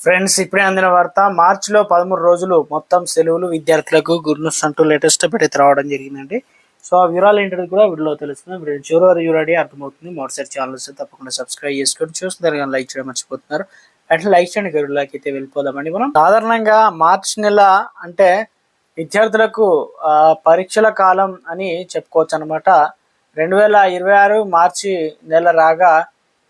Friends, ఇప్పుడే అందిన వార్త. మార్చిలో 13 రోజులు మొత్తం సెలవులు విద్యార్థులకు గుర్నెస్ అంటూ లేటెస్ట్ అప్డేట్ అయితే రావడం జరిగిందండి. సో ఆ వివరాలు ఏంటో కూడా వీడియోలో తెలుస్తుంది. మీరు చివరి రెడీ అర్థమవుతుంది. మొదటిసారి ఛానల్ వస్తే తప్పకుండా సబ్స్క్రైబ్ చేసుకొని చూస్తున్నారు కానీ లైక్ చేయడం మర్చిపోతున్నారు. అట్లా లైక్ చేయండి. గరువులకి అయితే వెళ్ళిపోదామండి. మనం సాధారణంగా మార్చి నెల అంటే విద్యార్థులకు పరీక్షల కాలం అని చెప్పుకోవచ్చు అనమాట. 2026 మార్చి నెల రాగా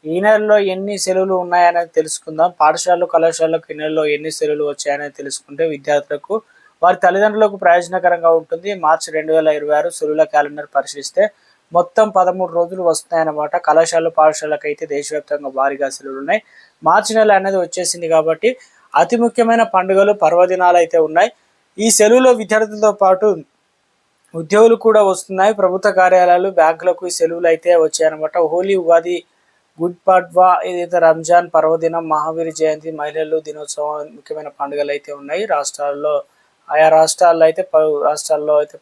ఈ నెలలో ఎన్ని సెలవులు ఉన్నాయనేది తెలుసుకుందాం. పాఠశాలలు కళాశాలకు ఈ నెలలో ఎన్ని సెలవులు వచ్చాయనేది తెలుసుకుంటే విద్యార్థులకు వారి తల్లిదండ్రులకు ప్రయోజనకరంగా ఉంటుంది. మార్చి 2026 సెలవుల క్యాలెండర్ పరిశీలిస్తే మొత్తం 13 రోజులు వస్తున్నాయన్నమాట. కళాశాలలు పాఠశాలకు అయితే దేశవ్యాప్తంగా భారీగా సెలవులు ఉన్నాయి. మార్చి నెల అనేది వచ్చేసింది కాబట్టి అతి ముఖ్యమైన పండుగలు పర్వదినాలు అయితే ఉన్నాయి. ఈ సెలవులో విద్యార్థులతో పాటు ఉద్యోగులు కూడా వస్తున్నాయి. ప్రభుత్వ కార్యాలయాలు బ్యాంకులకు ఈ సెలవులు అయితే వచ్చాయన్నమాట. హోలీ, ఉగాది, గుడ్ పడ్వా, ఏదైతే రంజాన్ పర్వదినం, మహావీర్ జయంతి, మహిళలు దినోత్సవం ముఖ్యమైన పండుగలు అయితే ఉన్నాయి. ఆయా రాష్ట్రాల్లో అయితే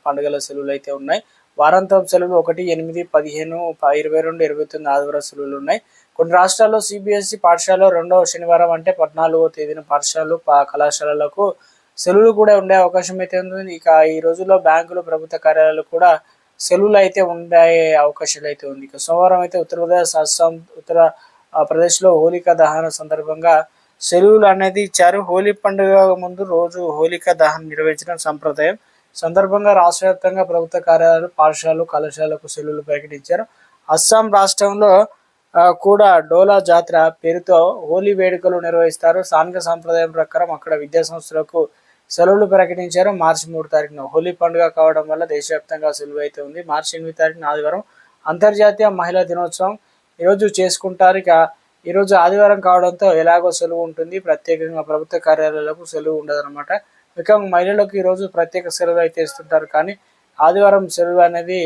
పండుగల సెలవులు అయితే ఉన్నాయి. వారాంతం సెలవులు 1, 8, 15, 22, 29 ఆదివారం సెలవులు ఉన్నాయి. కొన్ని రాష్ట్రాల్లో సిబిఎస్ఈ పాఠశాలలో 2వ శనివారం అంటే 14వ తేదీన పాఠశాలలు కళాశాలలకు సెలవులు కూడా ఉండే అవకాశం అయితే ఉంది. ఇక ఈ రోజుల్లో బ్యాంకులు, ప్రభుత్వ కార్యాలయాలు కూడా సెలవులు అయితే ఉండే అవకాశాలు అయితే ఉంది. ఇక సోమవారం అయితే ఉత్తరప్రదేశ్, అస్సాం, ఉత్తర ప్రదేశ్లో హోలికా దహన సందర్భంగా సెలవులు అనేది ఇచ్చారు. హోలీ పండుగ ముందు రోజు హోలికా దహనం నిర్వహించడం సంప్రదాయం. సందర్భంగా రాష్ట్ర వ్యాప్తంగా ప్రభుత్వ కార్యాలయాలు, పాఠశాలలు, కళాశాలకు సెలవులు ప్రకటించారు. అస్సాం రాష్ట్రంలో కూడా డోలా జాతర పేరుతో హోలీ వేడుకలు నిర్వహిస్తారు. స్థానిక సంప్రదాయం ప్రకారం అక్కడ విద్యా సంస్థలకు సెలవులు ప్రకటించారు. మార్చి 3 తారీఖున హోలీ పండుగ కావడం వల్ల దేశవ్యాప్తంగా సెలవు అయితే ఉంది. మార్చి 8 తారీఖున ఆదివారం అంతర్జాతీయ మహిళా దినోత్సవం ఈరోజు చేసుకుంటారు. ఇక ఈరోజు ఆదివారం కావడంతో ఎలాగో సెలవు ఉంటుంది. ప్రత్యేకంగా ప్రభుత్వ కార్యాలయాలకు సెలవు ఉండదన్నమాట. ఇక మహిళలకు ఈరోజు ప్రత్యేక సెలవు అయితే ఇస్తుంటారు. కానీ ఆదివారం సెలవు అనేది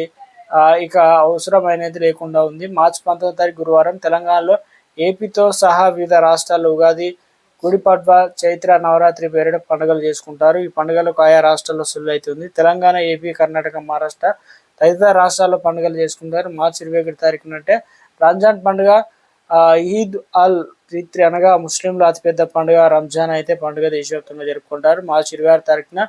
ఇక అవసరమైనది లేకుండా ఉంది. మార్చి 19 తారీఖు గురువారం తెలంగాణలో ఏపీతో సహా వివిధ రాష్ట్రాల్లో ఉగాది, గుడి పడ్వా, చైత్ర నవరాత్రి పేరిట పండుగలు చేసుకుంటారు. ఈ పండుగలకు ఆయా రాష్ట్రాల్లో సెలవు అయితే ఉంది. తెలంగాణ, ఏపీ, కర్ణాటక, మహారాష్ట్ర తదితర రాష్ట్రాల్లో పండుగలు చేసుకుంటారు. మార్చి 21 తారీఖున అంటే రంజాన్ పండుగ, ఈద్ అల్ ఫిత్ర్ అనగా ముస్లింల అతిపెద్ద పండుగ రంజాన్ అయితే పండుగ దేశవ్యాప్తంగా జరుపుకుంటారు. మార్చి 26 తారీఖున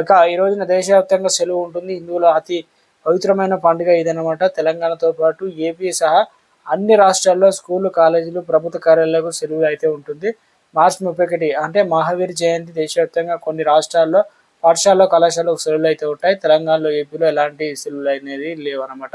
ఇక ఈ రోజున దేశవ్యాప్తంగా సెలవు ఉంటుంది. హిందువుల అతి పవిత్రమైన పండుగ ఇదనమాట. తెలంగాణతో పాటు ఏపీ సహా అన్ని రాష్ట్రాల్లో స్కూళ్ళు, కాలేజీలు, ప్రభుత్వ కార్యాలయాలకు సెలవు అయితే ఉంటుంది. మార్చి 31 అంటే మహావీర్ జయంతి దేశవ్యాప్తంగా కొన్ని రాష్ట్రాల్లో పాఠశాలలో, కళాశాలకు సెలవులు అయితే ఉంటాయి. తెలంగాణలో, ఏపీలో ఎలాంటి సెలవులు అనేది లేవన్నమాట.